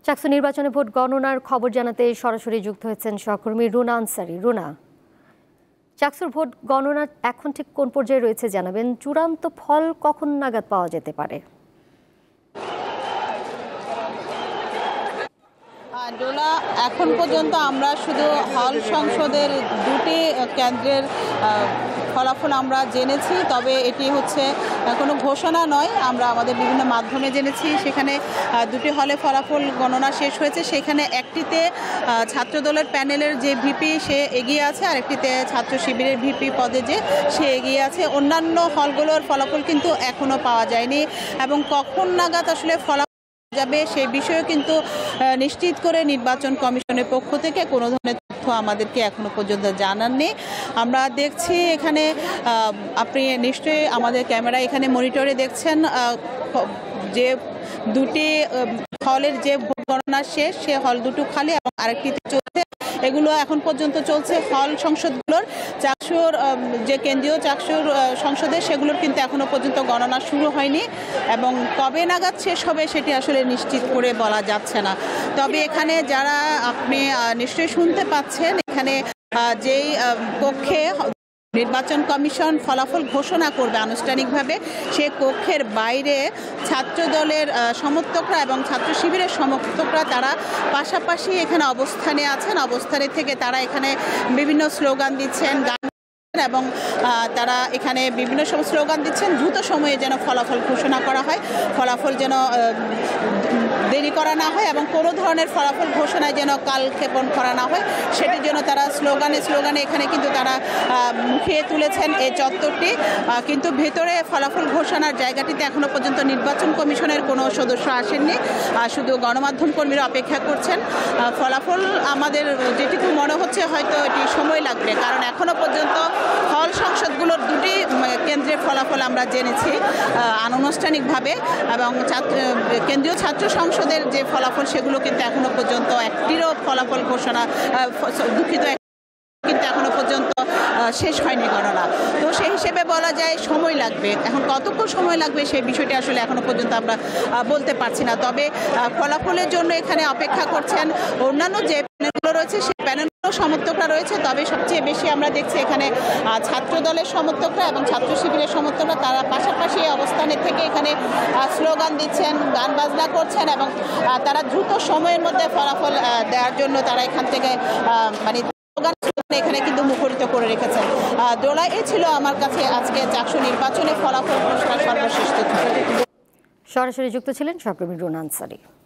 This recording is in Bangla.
চাকসু নির্বাচনে ভোট গণনার খবর জানাতে সরাসরি যুক্ত হয়েছেন সহকর্মী রুনা আনসারি। রুনা, চাকসুর ভোট গণনা এখন ঠিক কোন পর্যায়ে রয়েছে জানাবেন? চূড়ান্ত ফল কখন নাগাদ পাওয়া যেতে পারে? ডোলা, এখন পর্যন্ত আমরা শুধু হল সংসদের দুটি কেন্দ্রের ফলাফল আমরা জেনেছি, তবে এটি হচ্ছে কোনো ঘোষণা নয়। আমরা আমাদের বিভিন্ন মাধ্যমে জেনেছি সেখানে দুটি হলে ফলাফল গণনা শেষ হয়েছে। সেখানে একটিতে ছাত্রদলের প্যানেলের যে ভিপি সে এগিয়ে আছে, আর একটিতে ছাত্র শিবিরের ভিপি পদে যে সে এগিয়ে আছে। অন্যান্য হলগুলোর ফলাফল কিন্তু এখনও পাওয়া যায়নি, এবং কখন নাগাদ আসলে ফলাফল যাবে সেই বিষয়ে কিন্তু নিশ্চিত করে নির্বাচন কমিশনের পক্ষ থেকে কোনো ধরনের তথ্য আমাদেরকে এখনো পর্যন্ত জানাননি। আমরা দেখছি এখানে, আপনি নিশ্চয়ই আমাদের ক্যামেরা এখানে মনিটরে দেখছেন যে দুটি হলের যে ভোট গণনা শেষ, সে হল দুটো খালি এবং আরেকটিতে চলছে। এগুলো এখন পর্যন্ত চলছে হল সংসদগুলোর। চাকসুর যে কেন্দ্রীয় চাকসুর সংসদে সেগুলোর কিন্তু এখনো পর্যন্ত গণনা শুরু হয়নি, এবং কবে নাগাদ শেষ হবে সেটি আসলে নিশ্চিত করে বলা যাচ্ছে না। তবে এখানে যারা আপনি নিশ্চয়ই শুনতে পাচ্ছেন, এখানে যেই কক্ষে নির্বাচন কমিশন ফলাফল ঘোষণা করবে আনুষ্ঠানিকভাবে, সে কক্ষের বাইরে ছাত্র দলের সমর্থকরা এবং ছাত্র শিবিরের সমর্থকরা তারা পাশাপাশি এখানে অবস্থানে আছেন। অবস্থানে থেকে তারা এখানে বিভিন্ন স্লোগান দিচ্ছেন, গান, এবং তারা এখানে বিভিন্ন সময় স্লোগান দিচ্ছেন দ্রুত সময়ে যেন ফলাফল ঘোষণা করা হয়, ফলাফল যেন দেরি করা না হয়, এবং কোনো ধরনের ফলাফল ঘোষণায় যেন কালক্ষেপণ করা না হয় সেটির জন্য তারা স্লোগানে এখানে কিন্তু তারা মুখিয়ে তুলেছেন এই চত্বরটি। কিন্তু ভেতরে ফলাফল ঘোষণার জায়গাটিতে এখনো পর্যন্ত নির্বাচন কমিশনের কোনো সদস্য আসেননি, শুধু গণমাধ্যম কর্মীরা অপেক্ষা করছেন। ফলাফল আমাদের যেটুকু মনে হচ্ছে হয়তো এটি সময় লাগবে, কারণ এখনো পর্যন্ত হল সংসদগুলোর দুটি কেন্দ্রের ফলাফল আমরা জেনেছি আনুষ্ঠানিকভাবে, এবং কেন্দ্রীয় ছাত্র সংসদের যে ফলাফল সেগুলো কিন্তু এখনো পর্যন্ত একটিরও ফলাফল ঘোষণা কিন্তু এখনো পর্যন্ত শেষ হয়নি গণনা। তো সেই হিসেবে বলা যায় সময় লাগবে। এখন কতক্ষণ সময় লাগবে সেই বিষয়টি আসলে এখনো পর্যন্ত আমরা বলতে পারছি না। তবে ফলাফলের জন্য এখানে অপেক্ষা করছেন অন্যান্য যে প্যানেলগুলো রয়েছে, সেই প্যানেলগুলো সমর্থকরা রয়েছে। তবে সবচেয়ে বেশি আমরা দেখছি এখানে ছাত্র দলের সমর্থকরা এবং ছাত্র শিবিরের সমর্থকরা তারা পাশাপাশি অবস্থানে থেকে এখানে স্লোগান দিচ্ছেন, গান বাজনা করছেন, এবং তারা দ্রুত সময়ের মধ্যে ফলাফল দেওয়ার জন্য তারা এখান থেকে এখানে কিন্তু মুখরিত করে রেখেছেন। দোলা, এ ছিল আমার কাছে আজকে চাকসু নির্বাচনে ফলাফল ঘোষণার সর্বশেষ তথ্য। সরাসরি যুক্ত ছিলেন সহকর্মী রুনা আনসারি।